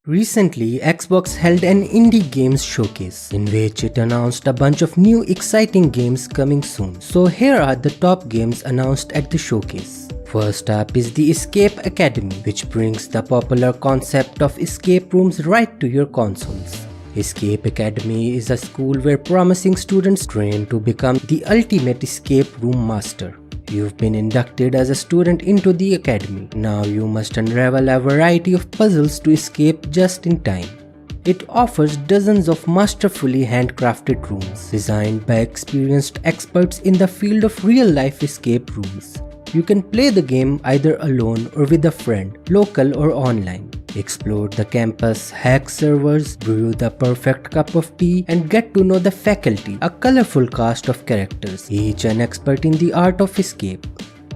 Recently, Xbox held an indie games showcase in which it announced a bunch of new exciting games coming soon. So here are the top games announced at the showcase. First up is the Escape Academy, which brings the popular concept of escape rooms right to your consoles. Escape Academy is a school where promising students train to become the ultimate escape room master. You've been inducted as a student into the academy. Now you must unravel a variety of puzzles to escape just in time. It offers dozens of masterfully handcrafted rooms designed by experienced experts in the field of real-life escape rooms. You can play the game either alone or with a friend, local or online. Explore the campus, hack servers, brew the perfect cup of tea, and get to know the faculty, a colorful cast of characters, each an expert in the art of escape.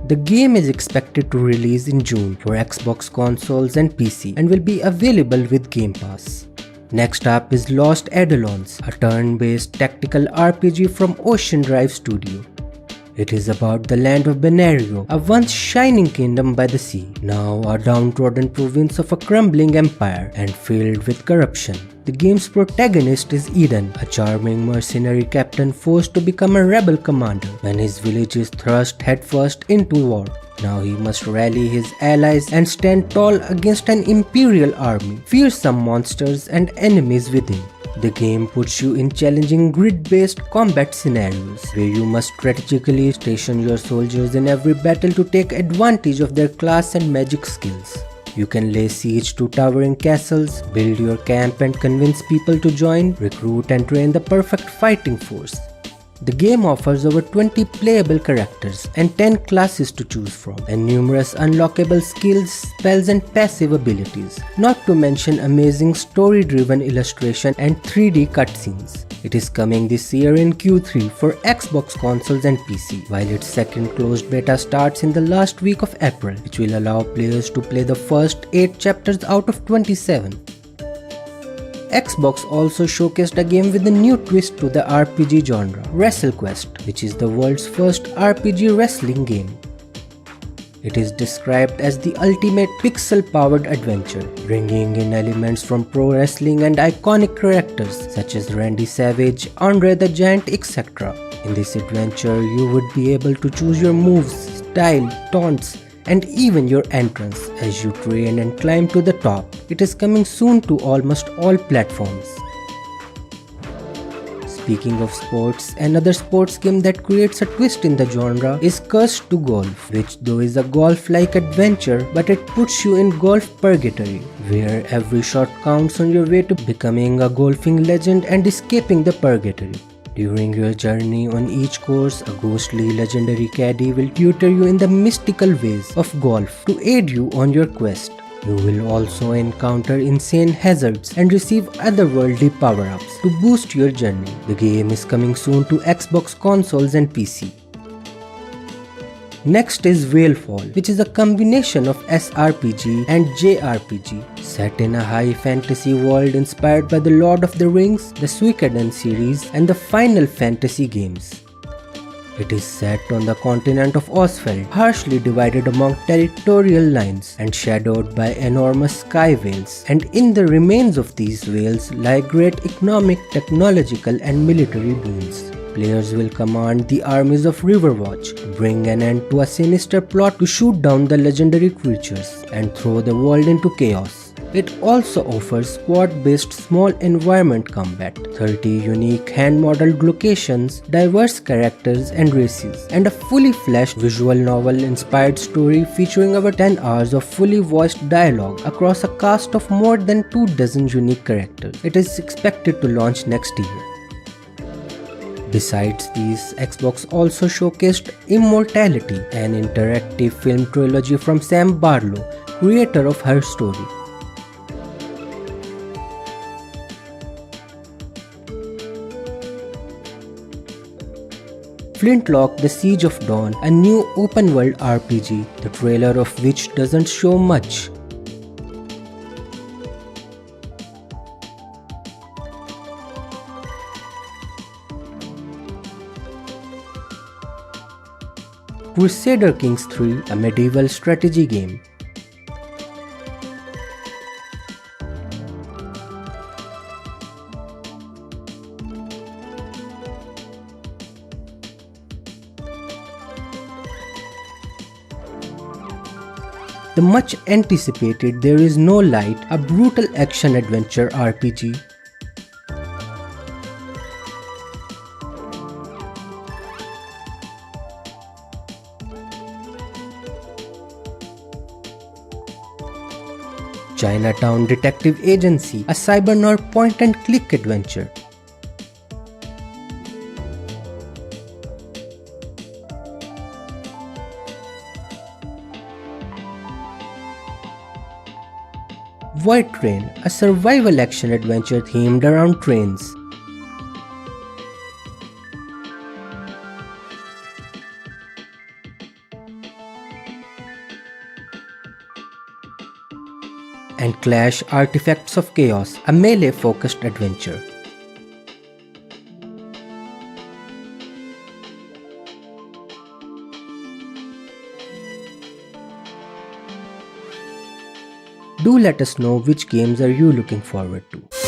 The game is expected to release in June for Xbox consoles and PC and will be available with Game Pass. Next up is Lostadoleons, a turn-based tactical RPG from Ocean Drive Studio. It is about the land of 𝙨𝙪𝙥𝙥𝙦, a once shining kingdom by the sea, now a downtrodden province of a crumbling empire and filled with corruption. The game's protagonist is Eden, a charming mercenary captain forced to become a rebel commander when his village is thrust headfirst into war. Now he must rally his allies and stand tall against an imperial army, fearsome monsters and enemies within. The game puts you in challenging grid-based combat scenarios where you must strategically station your soldiers in every battle to take advantage of their class and magic skills. You can lay siege to towering castles, build your camp and convince people to join, recruit and train the perfect fighting force. The game offers over 20 playable characters and 10 classes to choose from, and numerous unlockable skills, spells and passive abilities, not to mention amazing story-driven illustration and 3D cutscenes. It is coming this year in Q3 for Xbox consoles and PC, while its second closed beta starts in the last week of April, which will allow players to play the first 8 chapters out of 27. Xbox also showcased a game with a new twist to the RPG genre, Wrestle Quest, which is the world's first RPG wrestling game. It is described as the ultimate pixel-powered adventure, bringing in elements from pro wrestling and iconic characters such as Randy Savage, Andre the Giant, etc. In this adventure, you would be able to choose your moves, style, taunts, and even your entrance as you train and climb to the top. It is coming soon to almost all platforms. Speaking of sports, another sports game that creates a twist in the genre is Cursed to Golf, which though is a golf-like adventure, but it puts you in golf purgatory, where every shot counts on your way to becoming a golfing legend and escaping the purgatory. During your journey on each course, a ghostly legendary caddy will tutor you in the mystical ways of golf to aid you on your quest. You will also encounter insane hazards and receive otherworldly power-ups to boost your journey. The game is coming soon to Xbox consoles and PC. Next is Whalefall, which is a combination of SRPG and JRPG, set in a high fantasy world inspired by the Lord of the Rings, the Suikoden series, and the Final Fantasy games. It is set on the continent of Osfeld, harshly divided among territorial lines and shadowed by enormous sky whales, and in the remains of these whales lie great economic, technological, and military boons. Players will command the armies of Riverwatch to bring an end to a sinister plot to shoot down the legendary creatures and throw the world into chaos. It also offers squad-based small environment combat, 30 unique hand-modeled locations, diverse characters and races, and a fully fleshed visual novel-inspired story featuring over 10 hours of fully voiced dialogue across a cast of more than 24 unique characters. It is expected to launch next year. Besides these, Xbox also showcased Immortality, an interactive film trilogy from Sam Barlow, creator of Her Story. Flintlock: The Siege of Dawn, a new open-world RPG, the trailer of which doesn't show much. Crusader Kings 3, a medieval strategy game. The much anticipated There Is No Light, a brutal action-adventure RPG. Chinatown Detective Agency, a cyber-noir point-and-click adventure. Void Train, a survival action adventure themed around trains. And Clash Artifacts of Chaos, a melee-focused adventure. Do let us know which games are you looking forward to.